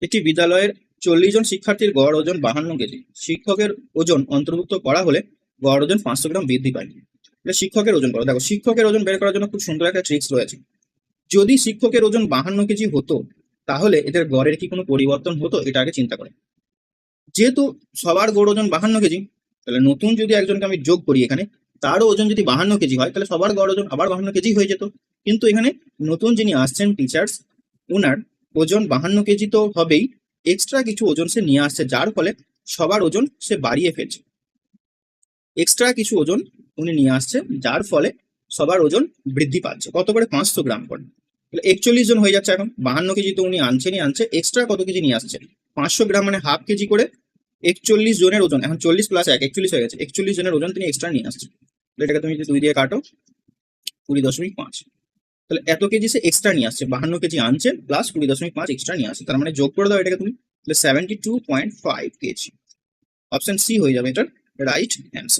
একটি বিদ্যালয়ের 40 জন শিক্ষার্থীর গড় ওজন 52 কেজি। শিক্ষকের ওজন অন্তর্ভুক্ত করা হলে গড় ওজন 500 গ্রাম বৃদ্ধি পায়। এটা শিক্ষকের ওজন করো। দেখো, শিক্ষকের ওজন বের করার জন্য খুব সুন্দর একটা ট্রিক্স রয়েছে। যদি শিক্ষকের ওজন 52 কেজি হতো, তাহলে এদের গড়ের কি কোনো পরিবর্তন হতো, এটা আগে চিন্তা করে। যেহেতু সবার গড় ওজন 52 কেজি, তাহলে নতুন যদি একজনকে আমি যোগ করি এখানে, তারও ওজন যদি 52 কেজি হয়, তাহলে সবার গড় ওজন আবার 52 কেজি হয়ে যেত। কিন্তু এখানে নতুন যিনি আসছেন টিচার্স, ওনার ওজন 52 কেজি তো হবেই, এক্সট্রা কিছু ওজন সে নিয়ে আসছে, যার ফলে সবার ওজন সে বাড়িয়ে ফেলছে। এক্সট্রা কিছু ওজন উনি নিয়ে আসছে, যার ফলে সবার ওজন বৃদ্ধি পাচ্ছে। কত করে? 500 গ্রাম করে। তাহলে 41 জন হয়ে যাচ্ছে। এখন 52 কেজি তো উনি আনছে, এক্সট্রা কত কেজি নিয়ে আসছে? 500 গ্রাম, মানে হাফ কেজি করে। 41 জনের ওজন, এখন 40 + 1 41 হয়ে গেছে। 41 জনের ওজন তিনি এক্সট্রা নিয়ে আসছে। এটাকে তুমি যদি 2 দিয়ে কাটো, 20.5। তাহলে এত কেজি সে এক্সট্রা নিয়ে আসছে, 52 কেজি আনছে প্লাস 20.5 এক্সট্রা নিয়ে আসছে। তার মানে যোগ করে দাও এটাকে তুমি, তাহলে 72.5 কেজি। অপশন সি হয়ে যাবে এটার রাইট অ্যান্সার।